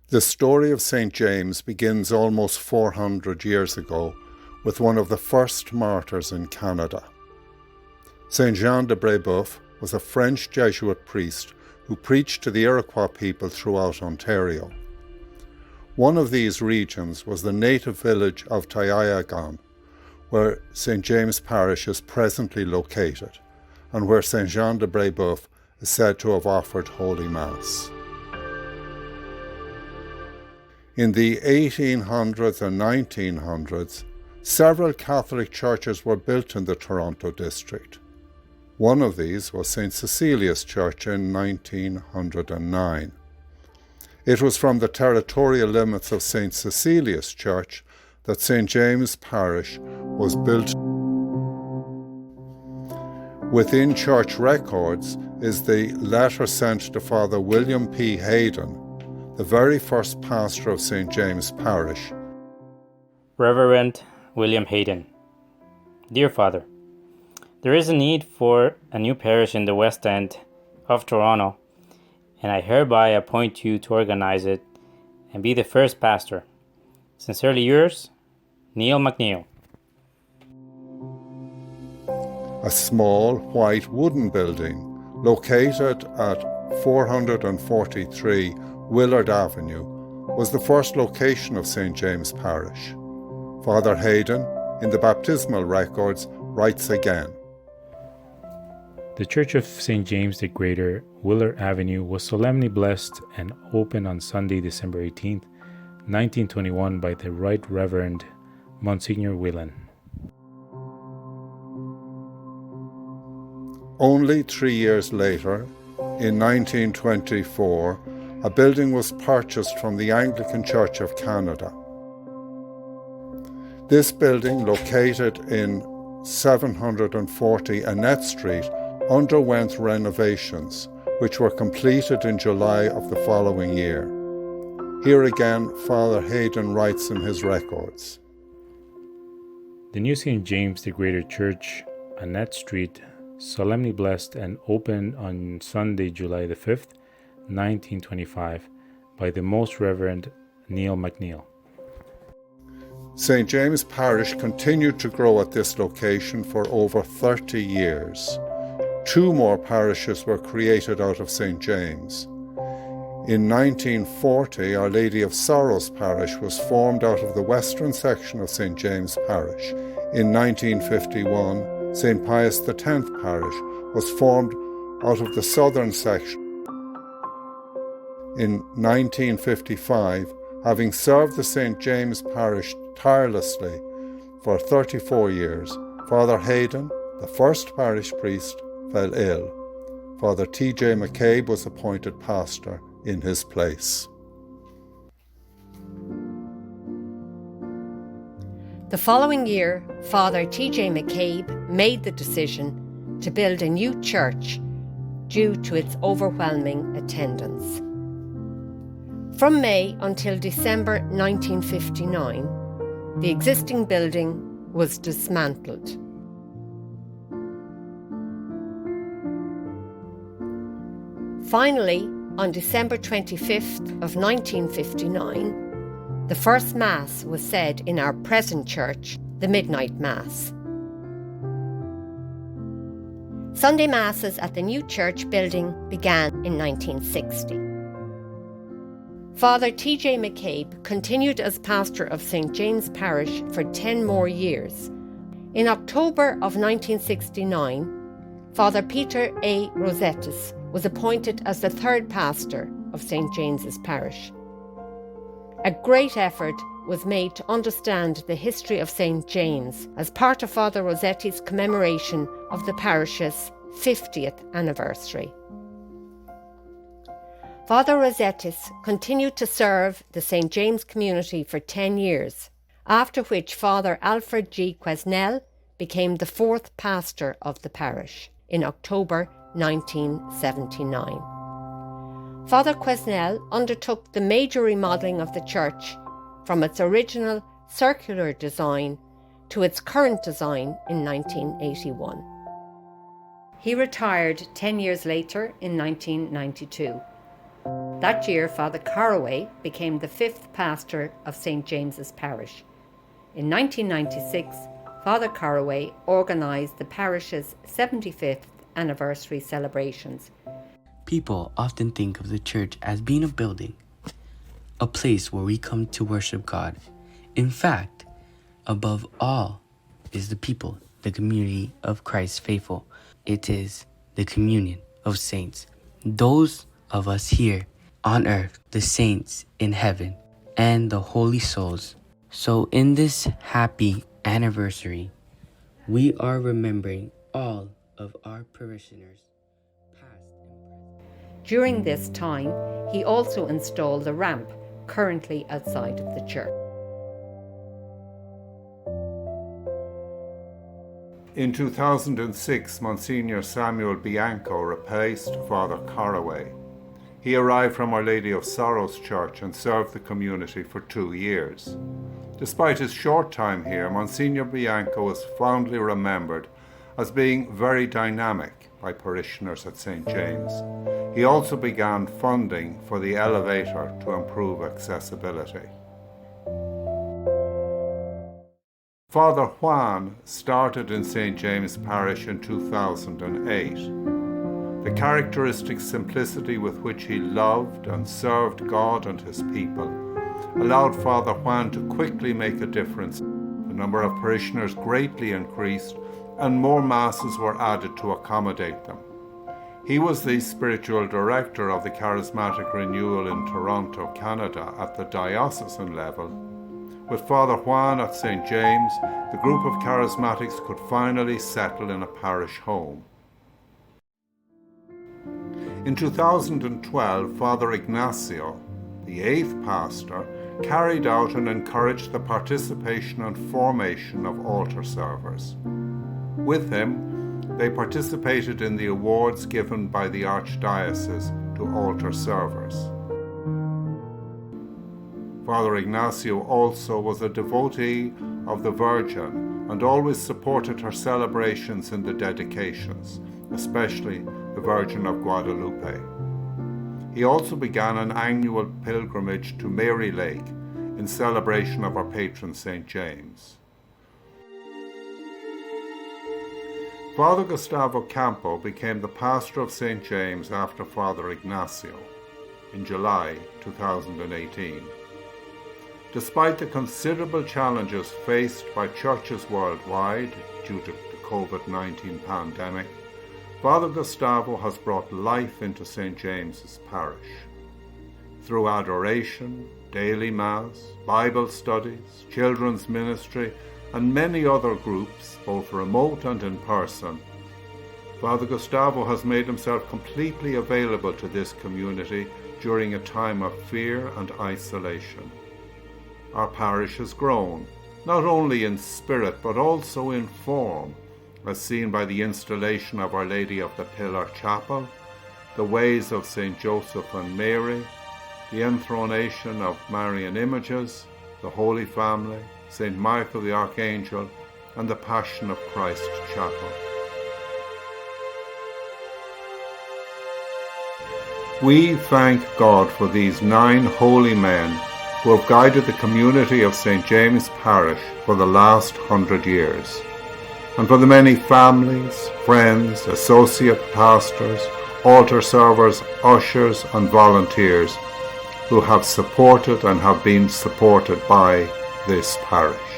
The story of St. James begins almost 400 years ago with one of the first martyrs in Canada. St. Jean de Brébeuf was a French Jesuit priest who preached to the Iroquois people throughout Ontario. One of these regions was the native village of Taiayagan, where St. James Parish is presently located, and where St. Jean de Brébeuf is said to have offered Holy Mass. In the 1800s and 1900s, several Catholic churches were built in the Toronto district. One of these was St. Cecilia's Church in 1909. It was from the territorial limits of St. Cecilia's Church that St. James Parish was built. Within church records is the letter sent to Father William P. Hayden, the very first pastor of St. James Parish. Reverend William Hayden. Dear Father, there is a need for a new parish in the West End of Toronto, and I hereby appoint you to organize it and be the first pastor. Sincerely yours, Neil McNeil. A small white wooden building located at 443 Willard Avenue was the first location of St. James Parish. Father Hayden, in the baptismal records, writes again. The Church of St. James the Greater, Willard Avenue, was solemnly blessed and opened on Sunday, December 18th, 1921 by the Right Reverend Monsignor Whelan. Only 3 years later, in 1924, a building was purchased from the Anglican Church of Canada. This building, located in 740 Annette Street, underwent renovations, which were completed in July of the following year. Here again, Father Hayden writes in his records. The new St. James the Greater Church, Annette Street, solemnly blessed and opened on Sunday, July the 5th, 1925, by the Most Reverend Neil McNeil. St. James Parish continued to grow at this location for over 30 years. 2 more parishes were created out of St. James. In 1940, Our Lady of Sorrows Parish was formed out of the western section of St. James Parish. In 1951, St. Pius X Parish was formed out of the southern section. In 1955, having served the St. James Parish tirelessly for 34 years, Father Hayden, the first parish priest, fell ill. Father T.J. McCabe was appointed pastor in his place. The following year, Father T.J. McCabe made the decision to build a new church due to its overwhelming attendance. From May until December 1959, the existing building was dismantled. Finally, on December 25th of 1959, the first Mass was said in our present church, the Midnight Mass. Sunday Masses at the new church building began in 1960. Father T.J. McCabe continued as pastor of St. James Parish for 10 more years. In October of 1969, Father Peter A. Rosettis was appointed as the 3rd pastor of St. James's Parish. A great effort was made to understand the history of St. James as part of Father Rosetti's commemoration of the parish's 50th anniversary. Father Rosettis continued to serve the St. James community for 10 years, after which Father Alfred G. Quesnel became the 4th pastor of the parish in October 1979. Father Quesnel undertook the major remodelling of the church from its original circular design to its current design in 1981. He retired 10 years later in 1992. That year, Father Caraway became the 5th pastor of St. James's Parish. In 1996, Father Caraway organised the parish's 75th anniversary celebrations. People often think of the church as being a building, a place where we come to worship God. In fact, above all is the people, the community of Christ's faithful. It is the communion of saints, those of us here on earth, the saints in heaven, and the holy souls. So in this happy anniversary, we are remembering all of our parishioners, past and present. During this time, he also installed a ramp currently outside of the church. In 2006, Monsignor Samuel Bianco replaced Father Caraway. He arrived from Our Lady of Sorrows Church and served the community for 2 years. Despite his short time here, Monsignor Bianco is fondly remembered as being very dynamic by parishioners at St. James. He also began funding for the elevator to improve accessibility. Father Juan started in St. James Parish in 2008. The characteristic simplicity with which he loved and served God and his people allowed Father Juan to quickly make a difference. The number of parishioners greatly increased and more masses were added to accommodate them. He was the spiritual director of the Charismatic Renewal in Toronto, Canada at the diocesan level. With Father Juan at St. James, the group of charismatics could finally settle in a parish home. In 2012, Father Ignacio, the 8th pastor, carried out and encouraged the participation and formation of altar servers. With him, they participated in the awards given by the Archdiocese to altar servers. Father Ignacio also was a devotee of the Virgin and always supported her celebrations in the dedications, especially the Virgin of Guadalupe. He also began an annual pilgrimage to Mary Lake in celebration of our patron St. James. Father Gustavo Campo became the pastor of St. James after Father Ignacio in July 2018. Despite the considerable challenges faced by churches worldwide due to the COVID-19 pandemic, Father Gustavo has brought life into St. James's Parish. Through adoration, daily Mass, Bible studies, children's ministry, and many other groups, both remote and in person, Father Gustavo has made himself completely available to this community during a time of fear and isolation. Our parish has grown, not only in spirit but also in form, as seen by the installation of Our Lady of the Pillar Chapel, the Ways of St. Joseph and Mary, the enthronation of Marian images, the Holy Family, St. Michael the Archangel, and the Passion of Christ Chapel. We thank God for these 9 holy men who have guided the community of St. James Parish for the last 100 years. And for the many families, friends, associate pastors, altar servers, ushers and volunteers who have supported and have been supported by this parish.